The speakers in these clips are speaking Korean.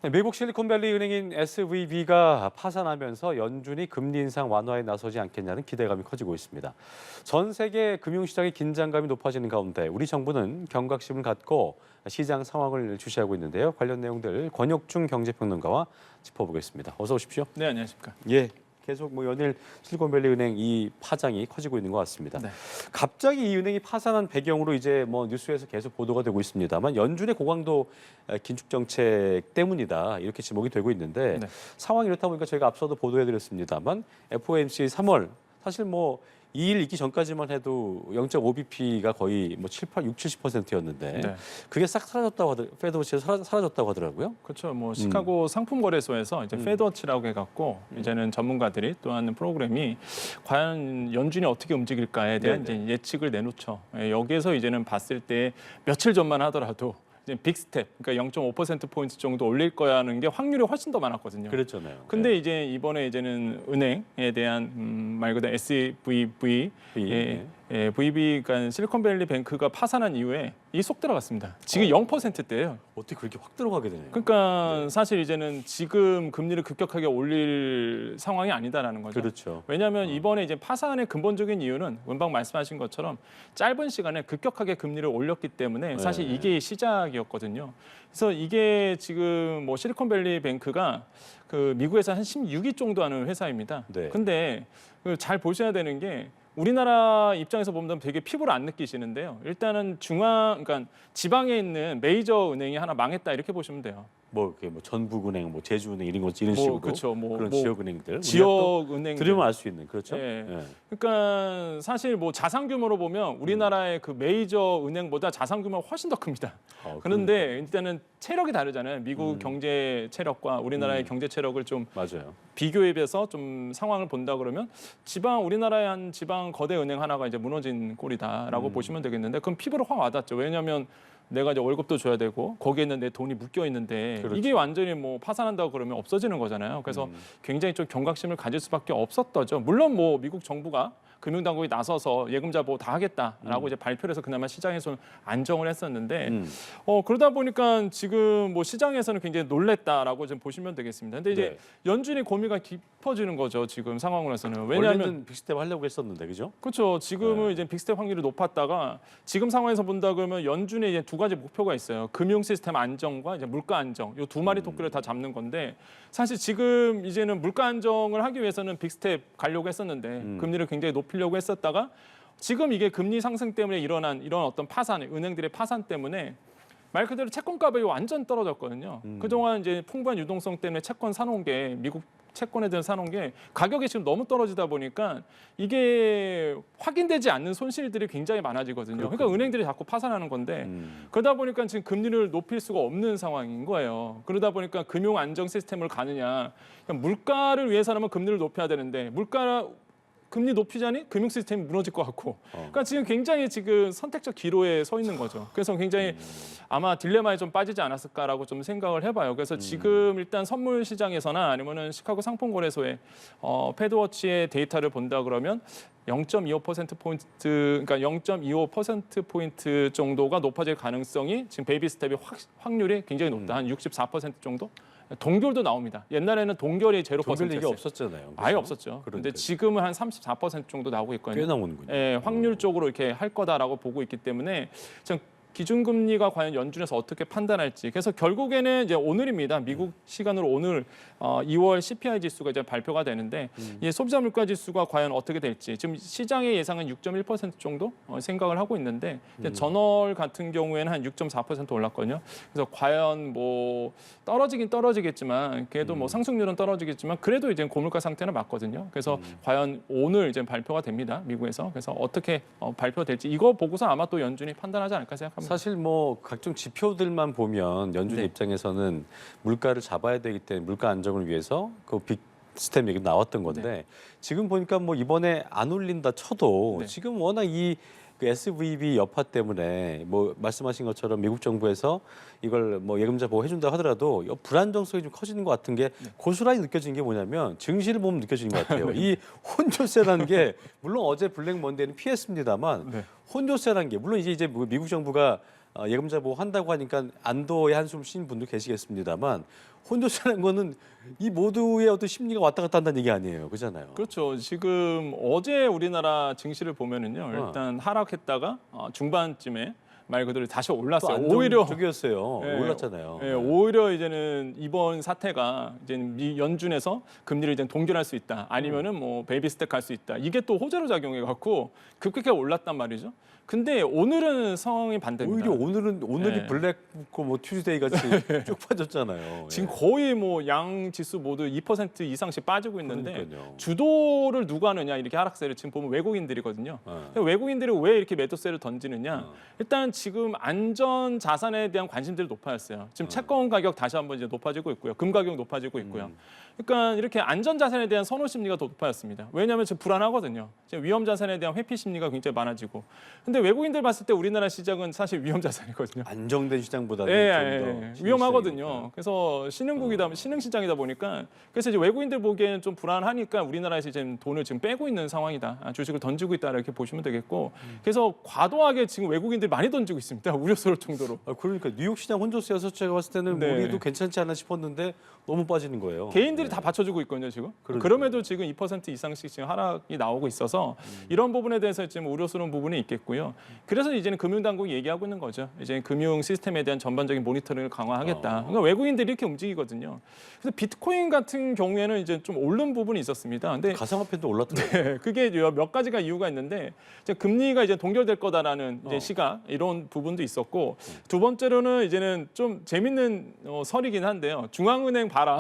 네, 미국 실리콘밸리 은행인 SVB가 파산하면서 연준이 금리 인상 완화에 나서지 않겠냐는 기대감이 커지고 있습니다. 전 세계 금융시장의 긴장감이 높아지는 가운데 우리 정부는 경각심을 갖고 시장 상황을 주시하고 있는데요. 관련 내용들 권혁중 경제평론가와 짚어보겠습니다. 어서 오십시오. 네, 안녕하십니까. 예, 계속 연일 실리콘밸리 은행 이 파장이 커지고 있는 것 같습니다. 네. 갑자기 이 은행이 파산한 배경으로 이제 뉴스에서 계속 보도가 되고 있습니다만 연준의 고강도 긴축 정책 때문이다 이렇게 지목이 되고 있는데 네. 상황이 이렇다 보니까 저희가 앞서도 보도해드렸습니다만 FOMC 3월 사실 2일 있기 전까지만 해도 0.5bp가 거의 70%였는데 네. 그게 싹 사라졌다고 페드워치에서 사라졌다고 하더라고요. 그렇죠. 시카고 상품거래소에서 이제 페드워치라고 해갖고 이제는 전문가들이 또 하는 프로그램이 과연 연준이 어떻게 움직일까에 대한 이제 예측을 내놓죠. 여기에서 이제는 봤을 때 며칠 전만 하더라도 이제 빅스텝, 그러니까 0.5%포인트 정도 올릴 거야 하는 게 확률이 훨씬 더 많았거든요. 그랬잖아요. 근데 네. 이제 이번에 이제는 은행에 대한 말 그대로 SVB, VB, 그러니까 실리콘밸리 뱅크가 파산한 이후에 이 속 들어갔습니다. 지금 0%대예요. 어떻게 그렇게 확 들어가게 되네요. 그러니까 사실 이제는 지금 금리를 급격하게 올릴 상황이 아니다라는 거죠. 그렇죠. 왜냐하면 이번에 이제 파산의 근본적인 이유는 은방 말씀하신 것처럼 짧은 시간에 급격하게 금리를 올렸기 때문에 사실 네. 이게 시작이었거든요. 그래서 이게 지금 실리콘밸리 뱅크가 그 미국에서 한 16위 정도 하는 회사입니다. 네. 근데 잘 보셔야 되는 게 우리나라 입장에서 보면 되게 피부를 안 느끼시는데요. 일단은 그러니까 지방에 있는 메이저 은행이 하나 망했다 이렇게 보시면 돼요. 전북은행, 제주은행 이런 식으로 그렇죠. 그런 지역은행들 지역 은행 들으면 알 수 있는 그렇죠. 예. 예. 그러니까 사실 자산 규모로 보면 우리나라의 그 메이저 은행보다 자산 규모가 훨씬 더 큽니다. 그런데 일단은 체력이 다르잖아요. 미국 경제 체력과 우리나라의 경제 체력을 좀 맞아요. 비교해서 좀 상황을 본다 그러면 우리나라의 한 지방 거대 은행 하나가 이제 무너진 꼴이다라고 보시면 되겠는데 그럼 피부로 확 와닿죠. 왜냐하면 내가 이제 월급도 줘야 되고 거기에 있는 내 돈이 묶여 있는데 그렇죠. 이게 완전히 파산한다고 그러면 없어지는 거잖아요. 그래서 굉장히 좀 경각심을 가질 수밖에 없었더죠. 물론 미국 정부가 금융당국이 나서서 예금자 보호 다 하겠다라고 이제 발표를 해서 그나마 시장에서는 안정을 했었는데 그러다 보니까 지금 시장에서는 굉장히 놀랬다라고 좀 보시면 되겠습니다. 근데 이제 연준이 고민가 깊어지는 거죠. 지금 상황으로서는. 왜냐하면 원래는 빅스텝 하려고 했었는데 그죠? 그렇죠. 지금은 이제 빅스텝 확률이 높았다가 지금 상황에서 본다 그러면 연준에 이제 두 가지 목표가 있어요. 금융 시스템 안정과 이제 물가 안정. 이 두 마리 토끼를 다 잡는 건데 사실 지금 이제는 물가 안정을 하기 위해서는 빅스텝 가려고 했었는데 금리를 굉장히 높이려고 했었다가 지금 이게 금리 상승 때문에 일어난 이런 어떤 파산, 은행들의 파산 때문에 말 그대로 채권 값이 완전 떨어졌거든요. 그동안 이제 풍부한 유동성 때문에 채권 사놓은 게 미국 채권에 대한 사놓은 게 가격이 지금 너무 떨어지다 보니까 이게 확인되지 않는 손실들이 굉장히 많아지거든요. 그러니까 은행들이 자꾸 파산하는 건데 그러다 보니까 지금 금리를 높일 수가 없는 상황인 거예요. 그러다 보니까 금융 안정 시스템을 가느냐, 그러니까 물가를 위해서라면 금리를 높여야 되는데 금리 높이자니 금융 시스템이 무너질 것 같고. 그러니까 지금 굉장히 선택적 기로에 서 있는 거죠. 그래서 굉장히 아마 딜레마에 좀 빠지지 않았을까라고 좀 생각을 해봐요. 그래서 지금 일단 선물 시장에서나 아니면은 시카고 상품거래소의 패드워치의 데이터를 본다 그러면 0.25%포인트, 그러니까 0.25%포인트 정도가 높아질 가능성이 지금 베이비 스텝의 확률이 굉장히 높다. 한 64% 정도? 동결도 나옵니다. 옛날에는 동결이 0%였어요. 동결 얘기 없었잖아요. 아예 없었죠. 그런데 지금은 한 34% 정도 나오고 있거든요. 꽤 나오는군요. 예, 확률적으로 이렇게 할 거다라고 보고 있기 때문에 기준금리가 과연 연준에서 어떻게 판단할지. 그래서 결국에는 이제 오늘입니다. 미국 시간으로 오늘 2월 CPI 지수가 이제 발표가 되는데 이 소비자 물가 지수가 과연 어떻게 될지. 지금 시장의 예상은 6.1% 정도 생각을 하고 있는데 전월 같은 경우에는 한 6.4% 올랐거든요. 그래서 과연 떨어지긴 떨어지겠지만 그래도 상승률은 떨어지겠지만 그래도 이제 고물가 상태는 맞거든요. 그래서 과연 오늘 이제 발표가 됩니다. 미국에서. 그래서 어떻게 발표될지 이거 보고서 아마 또 연준이 판단하지 않을까 생각합니다. 사실 각종 지표들만 보면 연준의 입장에서는 물가를 잡아야 되기 때문에 물가 안정을 위해서 그 빅스텝 얘기 나왔던 건데 지금 보니까 이번에 안 올린다 쳐도 지금 워낙 그 SVB 여파 때문에 말씀하신 것처럼 미국 정부에서 이걸 예금자 보호 해준다 하더라도 불안정성이 좀 커지는 것 같은 게 고스란히 느껴지는 게 뭐냐면 증시를 보면 느껴지는 것 같아요. 이 혼조세라는 게 물론 어제 블랙 먼데이는 피했습니다만 혼조세라는 게 물론 이제 미국 정부가 예금자 보호한다고 하니까 안도의 한숨 쉬는 분도 계시겠습니다만 혼조세라는 거는 이 모두의 어떤 심리가 왔다 갔다 한다는 얘기 아니에요. 그렇잖아요. 그렇죠. 지금 어제 우리나라 증시를 보면은요. 일단 하락했다가 중반쯤에 말 그대로 다시 올랐어요. 오히려 쪽이었어요. 예, 올랐잖아요. 예, 오히려 이제는 이번 사태가 이제 미 연준에서 금리를 이제 동결할 수 있다. 아니면은 뭐 베이비 스텝 갈 수 있다. 이게 또 호재로 작용해 갖고 급격하게 올랐단 말이죠. 근데 오늘은 상황이 반대입니다. 오히려 오늘이 예. 블랙 뭐 튜즈데이 같이 쭉 빠졌잖아요. 지금 예. 거의 뭐 양 지수 모두 2% 이상씩 빠지고 있는데 그러니까요. 주도를 누가 하느냐 이렇게 하락세를 지금 보면 외국인들이거든요. 외국인들이 왜 이렇게 매도세를 던지느냐? 일단 지금 안전 자산에 대한 관심들이 높아졌어요. 지금 채권 가격 다시 한번 이제 높아지고 있고요. 금 가격 높아지고 있고요. 그러니까 이렇게 안전 자산에 대한 선호 심리가 더 높아졌습니다. 왜냐하면 지금 불안하거든요. 지금 위험 자산에 대한 회피 심리가 굉장히 많아지고. 근데 외국인들 봤을 때 우리나라 시장은 사실 위험 자산이거든요. 안정된 시장보다는 예, 좀더 위험하거든요. 그래서 신흥국이다, 신흥시장이다 보니까 그래서 이제 외국인들 보기에는 좀 불안하니까 우리나라에서 이제 돈을 지금 빼고 있는 상황이다. 주식을 던지고 있다 이렇게 보시면 되겠고. 그래서 과도하게 지금 외국인들이 많이 던지고 있습니다. 우려스러울 정도로. 그러니까 뉴욕 시장 혼조세여서 제가 봤을 때는 네. 우리도 괜찮지 않나 싶었는데 너무 빠지는 거예요. 개인들이 다 받쳐주고 있거든요 지금. 그러니까요. 그럼에도 지금 2% 이상씩 지금 하락이 나오고 있어서 이런 부분에 대해서 지금 우려스러운 부분이 있겠고요. 그래서 이제는 금융당국이 얘기하고 있는 거죠. 이제 금융 시스템에 대한 전반적인 모니터링을 강화하겠다. 그러니까 외국인들이 이렇게 움직이거든요. 그래서 비트코인 같은 경우에는 이제 좀 오른 부분이 있었습니다. 근데 가상화폐도 올랐더라고요. 네, 그게 몇 가지가 이유가 있는데 이제 금리가 이제 동결될 거다라는 이제 시각 이런 부분도 있었고 두 번째로는 이제는 좀 재밌는 설이긴 한데요. 중앙은행 봐라.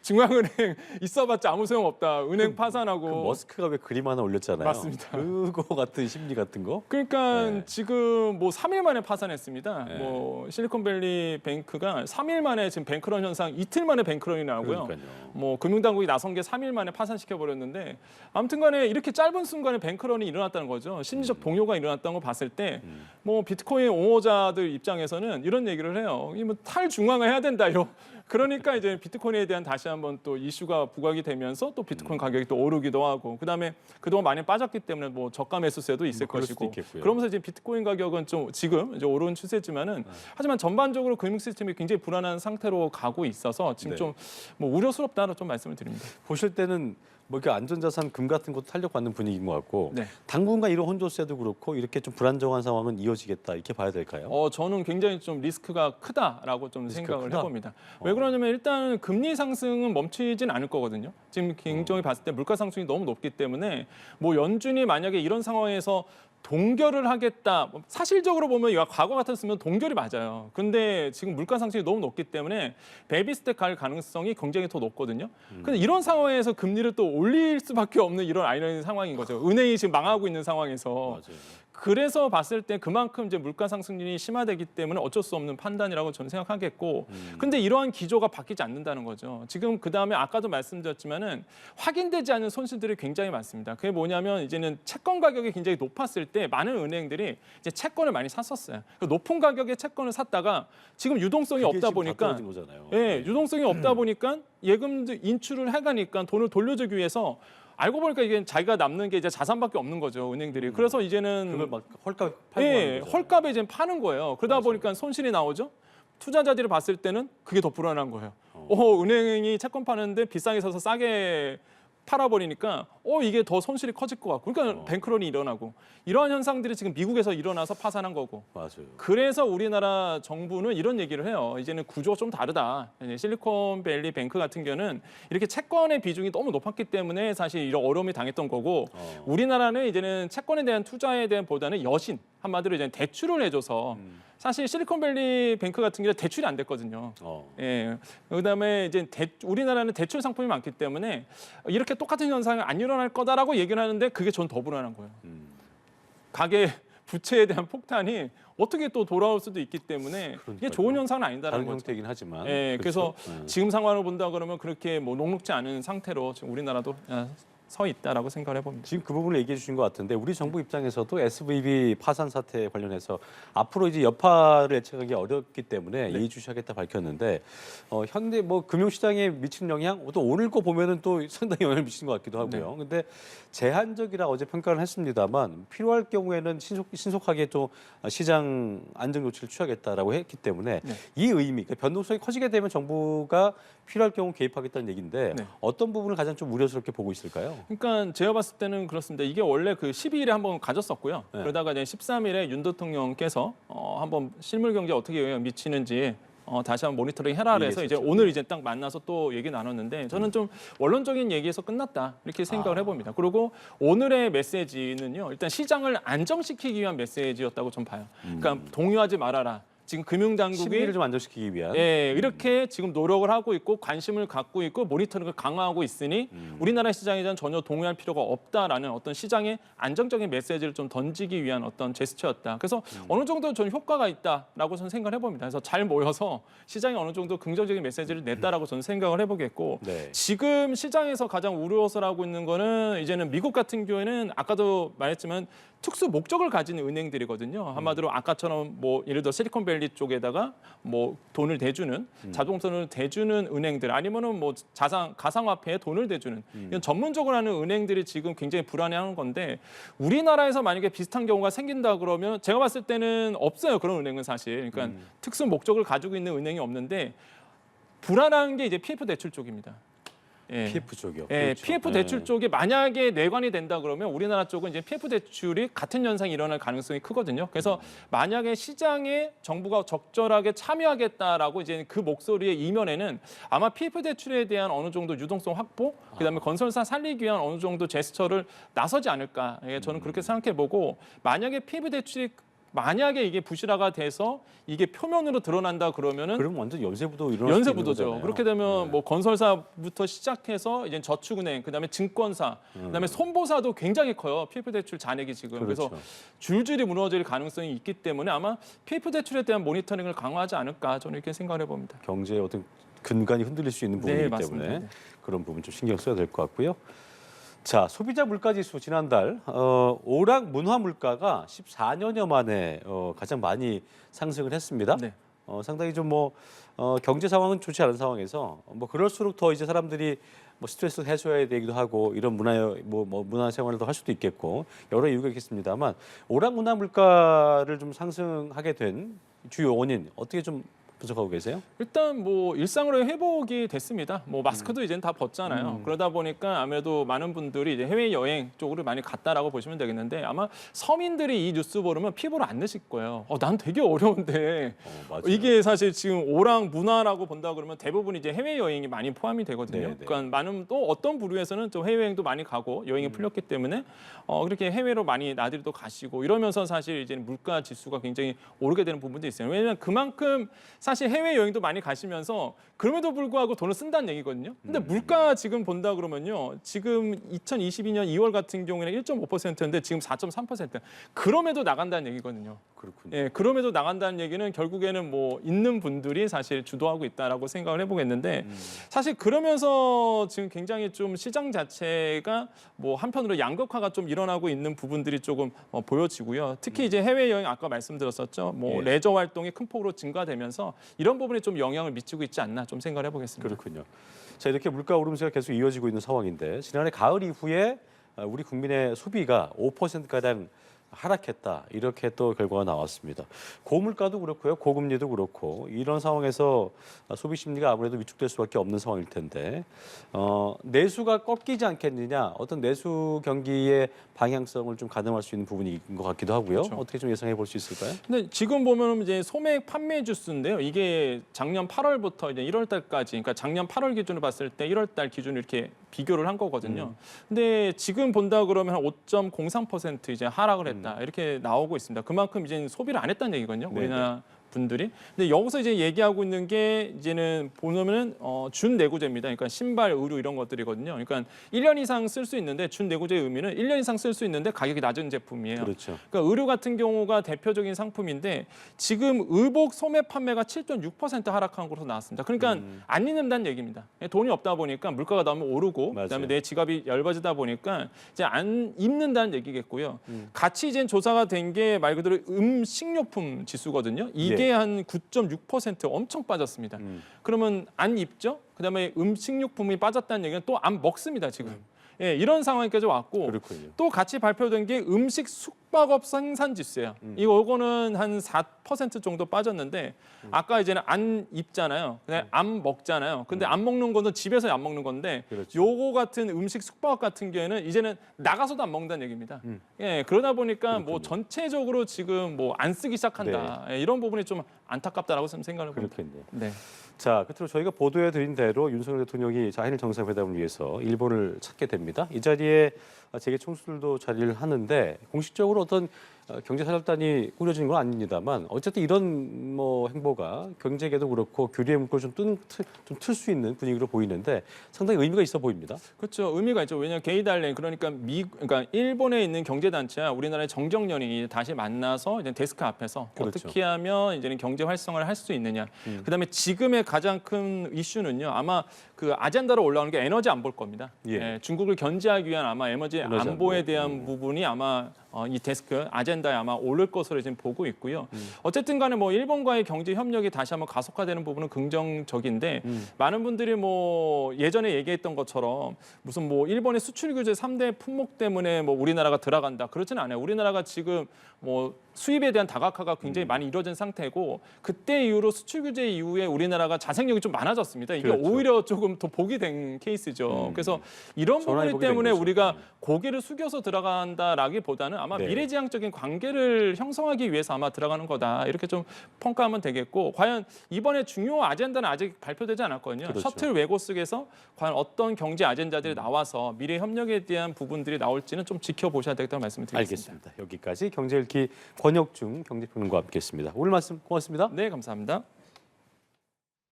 중앙은행 있어봤자 아무 소용 없다. 은행 파산하고. 그 머스크가 왜 그림 하나 올렸잖아요. 맞습니다. 그거 같은 심리 같은 거. 그러니까 네. 지금 뭐 3일 만에 파산했습니다. 네. 뭐 실리콘밸리 뱅크가 3일 만에 지금 뱅크런 현상 이틀 만에 뱅크런이 나오고요. 그러니까요. 뭐 금융당국이 나선 게 3일 만에 파산시켜 버렸는데 아무튼간에 이렇게 짧은 순간에 뱅크런이 일어났다는 거죠. 심리적 동요가 일어났다는 걸 봤을 때 뭐 비트코인 옹호자들 입장에서는 이런 얘기를 해요. 이 뭐 탈중앙화 해야 된다 이런. 그러니까 이제 비트코인에 대한 다시 한번 또 이슈가 부각이 되면서 또 비트코인 가격이 또 오르기도 하고 그다음에 그동안 많이 빠졌기 때문에 뭐 저가 매수세도 있을 그럴 수도 것이고 있겠고요. 그러면서 이제 비트코인 가격은 좀 지금 이제 오르는 추세지만은 하지만 전반적으로 금융 시스템이 굉장히 불안한 상태로 가고 있어서 지금 네. 좀 뭐 우려스럽다는 좀 말씀을 드립니다. 보실 때는 뭐 이렇게 안전자산 금 같은 것도 탄력받는 분위기인 것 같고 네. 당분간 이런 혼조세도 그렇고 이렇게 좀 불안정한 상황은 이어지겠다 이렇게 봐야 될까요? 저는 굉장히 좀 리스크가 크다라고 좀 리스크가 생각을 크다? 해봅니다. 왜 그러냐면 일단 금리 상승은 멈추진 않을 거거든요. 지금 굉장히 봤을 때 물가 상승이 너무 높기 때문에 뭐 연준이 만약에 이런 상황에서 동결을 하겠다. 사실적으로 보면 이거 과거 같았으면 동결이 맞아요. 근데 지금 물가 상승이 너무 높기 때문에 베이비 스텝 갈 가능성이 굉장히 더 높거든요. 근데 이런 상황에서 금리를 또 올릴 수밖에 없는 이런 아이러니 상황인 거죠. 은행이 지금 망하고 있는 상황에서. 맞아요. 그래서 봤을 때 그만큼 이제 물가 상승률이 심화되기 때문에 어쩔 수 없는 판단이라고 저는 생각하겠고, 근데 이러한 기조가 바뀌지 않는다는 거죠. 지금 그 다음에 아까도 말씀드렸지만은 확인되지 않은 손실들이 굉장히 많습니다. 그게 뭐냐면 이제는 채권 가격이 굉장히 높았을 때 많은 은행들이 이제 채권을 많이 샀었어요. 그 높은 가격의 채권을 샀다가 지금 유동성이 그게 없다 지금 다 보니까 떨어진 거잖아요. 예, 유동성이 없다 보니까 예금들 인출을 해가니까 돈을 돌려주기 위해서 알고 보니까 이게 자기가 남는 게 이제 자산밖에 없는 거죠 은행들이. 그래서 이제는 그걸 막 헐값 팔고 예, 하는 거잖아요. 헐값에 이제 파는 거예요. 그러다 보니까 손실이 나오죠. 투자자들이 봤을 때는 그게 더 불안한 거예요. 은행이 채권 파는데 비싸게 사서 싸게 팔아버리니까 이게 더 손실이 커질 것 같고 그러니까 뱅크런이 일어나고 이러한 현상들이 지금 미국에서 일어나서 파산한 거고 맞아요. 그래서 우리나라 정부는 이런 얘기를 해요. 이제는 구조가 좀 다르다. 실리콘밸리 뱅크 같은 경우는 이렇게 채권의 비중이 너무 높았기 때문에 사실 이런 어려움이 당했던 거고 우리나라는 이제는 채권에 대한 투자에 대한 보다는 여신 한마디로 이제 대출을 해줘서 사실 실리콘밸리 뱅크 같은 경우는 대출이 안 됐거든요. 예. 그다음에 이제 우리나라는 대출 상품이 많기 때문에 이렇게 똑같은 현상이 안 일어날 거다라고 얘기를 하는데 그게 전 더 불안한 거예요. 가계 부채에 대한 폭탄이 어떻게 또 돌아올 수도 있기 때문에 이게 그러니까요. 좋은 현상은 아니다라는 다른 거죠. 형태이긴 하지만. 예, 그렇죠? 그래서 지금 상황을 본다 그러면 그렇게 뭐 녹록지 않은 상태로 지금 우리나라도 서 있다라고 생각을 해봅니다. 지금 그 부분을 얘기해 주신 것 같은데 우리 정부 입장에서도 SVB 파산 사태 관련해서 앞으로 이제 여파를 예측하기 어렵기 때문에 네. 예의주시하겠다 밝혔는데 현대 뭐 금융시장에 미치는 영향 또 오늘 거 보면은 또 상당히 영향을 미치는 것 같기도 하고요. 근데 제한적이라 어제 평가를 했습니다만 필요할 경우에는 신속하게 또 시장 안정 조치를 취하겠다라고 했기 때문에 네. 이 의미, 그러니까 변동성이 커지게 되면 정부가 필요할 경우 개입하겠다는 얘기인데 네. 어떤 부분을 가장 좀 우려스럽게 보고 있을까요? 그러니까 제가 봤을 때는 그렇습니다. 이게 원래 그 12일에 한번 가졌었고요. 네. 그러다가 이제 13일에 윤 대통령께서 한번 실물 경제에 어떻게 영향 미치는지 다시 한번 모니터링 해라 그래서 이제 얘기했었죠. 오늘 이제 딱 만나서 또 얘기 나눴는데 저는 좀 원론적인 얘기에서 끝났다 이렇게 생각을 해봅니다. 그리고 오늘의 메시지는요. 일단 시장을 안정시키기 위한 메시지였다고 좀 봐요. 그러니까 동요하지 말아라. 지금 금융당국이 심리를 좀 안정시키기 위한. 예, 이렇게 지금 노력을 하고 있고 관심을 갖고 있고 모니터링을 강화하고 있으니 우리나라 시장에 대한 전혀 동요할 필요가 없다라는 어떤 시장의 안정적인 메시지를 좀 던지기 위한 어떤 제스처였다. 그래서 어느 정도 전 효과가 있다라고 저는 생각을 해봅니다. 그래서 잘 모여서 시장에 어느 정도 긍정적인 메시지를 냈다라고 저는 생각을 해보겠고 네. 지금 시장에서 가장 우려스러워하고 있는 거는 이제는 미국 같은 경우에는 아까도 말했지만 특수 목적을 가진 은행들이거든요. 한마디로 아까처럼 뭐 예를 들어 실리콘밸리 쪽에다가 뭐 돈을 대주는 자동선을 대주는 은행들 아니면은 뭐 가상화폐에 돈을 대주는 이런 전문적으로 하는 은행들이 지금 굉장히 불안해하는 건데 우리나라에서 만약에 비슷한 경우가 생긴다 그러면 제가 봤을 때는 없어요. 그런 은행은 사실. 그러니까 특수 목적을 가지고 있는 은행이 없는데 불안한 게 이제 PF 대출 쪽입니다. 예. PF 쪽이요. 예, 그렇죠. PF 대출 쪽이 만약에 내관이 된다 그러면 우리나라 쪽은 이제 PF 대출이 같은 현상이 일어날 가능성이 크거든요. 그래서 만약에 시장에 정부가 적절하게 참여하겠다라고 이제 그 목소리의 이면에는 아마 PF 대출에 대한 어느 정도 유동성 확보, 그다음에 건설사 살리기 위한 어느 정도 제스처를 나서지 않을까. 예, 저는 그렇게 생각해보고 만약에 PF 대출이 만약에 이게 부실화가 돼서 이게 표면으로 드러난다 그러면은 그럼 완전 연쇄부도 일어날 수 있는 연쇄부도죠. 거잖아요. 그렇게 되면 네. 뭐 건설사부터 시작해서 이제 저축은행, 그다음에 증권사, 그다음에 손보사도 굉장히 커요. PF 대출 잔액이 지금. 그렇죠. 그래서 줄줄이 무너질 가능성이 있기 때문에 아마 PF 대출에 대한 모니터링을 강화하지 않을까 저는 이렇게 생각을 해봅니다. 경제의 어떤 근간이 흔들릴 수 있는 부분이기 맞습니다. 때문에 네. 그런 부분 좀 신경 써야 될 것 같고요. 자, 소비자 물가지수 지난달 오락 문화 물가가 14년여 만에 가장 많이 상승을 했습니다. 네. 상당히 좀 뭐 경제 상황은 좋지 않은 상황에서 뭐 그럴수록 더 이제 사람들이 뭐 스트레스 해소해야 되기도 하고 이런 문화 생활을 더 할 수도 있겠고 여러 이유가 있겠습니다만 오락 문화 물가를 좀 상승하게 된 주요 원인 어떻게 좀 분석하고 계세요? 일단 뭐 일상으로 회복이 됐습니다. 뭐 마스크도 이제는 다 벗잖아요. 그러다 보니까 아무래도 많은 분들이 이제 해외 여행 쪽으로 많이 갔다라고 보시면 되겠는데 아마 서민들이 이 뉴스 보면 피부를 안 내실 거예요. 난 되게 어려운데 맞아요. 이게 사실 지금 오락 문화라고 본다 그러면 대부분 이제 해외 여행이 많이 포함이 되거든요. 네, 네. 그러니까 많은 또 어떤 부류에서는 또 해외 여행도 많이 가고 여행이 풀렸기 때문에 그렇게 해외로 많이 나들이도 가시고 이러면서 사실 이제 물가 지수가 굉장히 오르게 되는 부분도 있어요. 왜냐하면 그만큼 사실 해외 여행도 많이 가시면서 그럼에도 불구하고 돈을 쓴다는 얘기거든요. 근데 물가 지금 본다 그러면요. 지금 2022년 2월 같은 경우에는 1.5%인데 지금 4.3%. 그럼에도 나간다는 얘기거든요. 그렇군요. 예, 그럼에도 나간다는 얘기는 결국에는 뭐 있는 분들이 사실 주도하고 있다라고 생각을 해보겠는데 사실 그러면서 지금 굉장히 좀 시장 자체가 뭐 한편으로 양극화가 좀 일어나고 있는 부분들이 조금 보여지고요. 특히 이제 해외 여행 아까 말씀드렸었죠. 뭐 예. 레저 활동이 큰 폭으로 증가되면서 이런 부분에 좀 영향을 미치고 있지 않나 좀 생각을 해보겠습니다. 그렇군요. 자, 이렇게 물가 오름세가 계속 이어지고 있는 상황인데 지난해 가을 이후에 우리 국민의 소비가 5%가량 하락했다. 이렇게 또 결과가 나왔습니다. 고물가도 그렇고요. 고금리도 그렇고 이런 상황에서 소비 심리가 아무래도 위축될 수밖에 없는 상황일 텐데 내수가 꺾이지 않겠느냐. 어떤 내수 경기의 방향성을 좀 가늠할 수 있는 부분인 것 같기도 하고요. 그렇죠. 어떻게 좀 예상해 볼 수 있을까요? 근데 지금 보면 이제 소매액 판매 주수인데요. 이게 작년 8월부터 이제 1월 달까지, 그러니까 작년 8월 기준으로 봤을 때 1월 달 기준으로 이렇게 비교를 한 거거든요. 근데 지금 본다 그러면 한 5.03% 이제 하락을 했다. 이렇게 나오고 있습니다. 그만큼 이제 소비를 안 했다는 얘기거든요. 네네. 우리나라 분들이. 근데 여기서 이제 얘기하고 있는 게 이제는 보면은 준내구재입니다. 그러니까 신발, 의류 이런 것들이거든요. 그러니까 1년 이상 쓸 수 있는데 준내구재의 의미는 1년 이상 쓸 수 있는데 가격이 낮은 제품이에요. 그렇죠. 그러니까 의류 같은 경우가 대표적인 상품인데 지금 의복 소매 판매가 7.6% 하락한 것으로 나왔습니다. 그러니까 안 입는다는 얘기입니다. 돈이 없다 보니까 물가가 너무 오르고 맞아요. 그다음에 내 지갑이 얇아지다 보니까 이제 안 입는다는 얘기겠고요. 같이 이제 조사가 된 게 말 그대로 음식료품 지수거든요. 이게 한 9.6% 엄청 빠졌습니다. 그러면 안 입죠? 그다음에 음식료품이 빠졌다는 얘기는 또 안 먹습니다, 지금. 예, 이런 상황까지 왔고 그렇군요. 또 같이 발표된 게 음식 숙박업 생산 지수예요. 이거는 한 4% 정도 빠졌는데 아까 이제는 안 입잖아요. 그냥 안 먹잖아요. 근데 안 먹는 거는 집에서 안 먹는 건데 그렇죠. 요거 같은 음식 숙박업 같은 경우에는 이제는 나가서도 안 먹는다는 얘기입니다. 예, 그러다 보니까 뭐 전체적으로 지금 뭐 안 쓰기 시작한다. 예, 이런 부분이 좀 안타깝다라고 생각을 합니다. 그렇겠네요. 네. 자, 끝으로 저희가 보도해드린 대로 윤석열 대통령이 한일 정상회담을 위해서 일본을 찾게 됩니다. 이 자리에 재계 총수들도 자리를 하는데 공식적으로 어떤 경제사절단이 꾸려지는 건 아닙니다만 어쨌든 이런 뭐 행보가 경제계도 그렇고 교류의 문구를 좀 틀 수 있는 분위기로 보이는데 상당히 의미가 있어 보입니다. 그렇죠. 의미가 있죠. 왜냐하면 게이달렌 그러니까 일본에 있는 경제단체와 우리나라의 정정연이 다시 만나서 이제 데스크 앞에서 그렇죠. 어떻게 하면 이제는 경제 활성화를 할 수 있느냐. 그다음에 지금의 가장 큰 이슈는요. 아마 그 아젠다로 올라오는 게 에너지 안보일 겁니다. 예, 중국을 견제하기 위한 아마 에너지 안보에 대한 부분이 아마 이 데스크 아젠다에 아마 오를 것으로 지금 보고 있고요. 어쨌든 간에 뭐 일본과의 경제 협력이 다시 한번 가속화되는 부분은 긍정적인데 많은 분들이 뭐 예전에 얘기했던 것처럼 무슨 뭐 일본의 수출 규제 3대 품목 때문에 뭐 우리나라가 들어간다. 그렇지는 않아요. 우리나라가 지금 뭐 수입에 대한 다각화가 굉장히 많이 이루어진 상태고 그때 이후로 수출 규제 이후에 우리나라가 자생력이 좀 많아졌습니다. 이게 그렇죠. 오히려 조금 더 복이 된 케이스죠. 그래서 이런 전환이 부분 복이 된 때문에 거죠. 우리가 고개를 숙여서 들어간다라기보다는 아마 네. 미래지향적인 관계를 형성하기 위해서 아마 들어가는 거다. 이렇게 좀 평가하면 되겠고 과연 이번에 중요 아젠다는 아직 발표되지 않았거든요. 그렇죠. 셔틀 외고 속에서 과연 어떤 경제 아젠다들이 나와서 미래 협력에 대한 부분들이 나올지는 좀 지켜보셔야 되겠다는 말씀을 드리겠습니다. 알겠습니다. 여기까지 경제읽기 권혁중 경제평론가와 함께했습니다. 오늘 말씀 고맙습니다. 네, 감사합니다.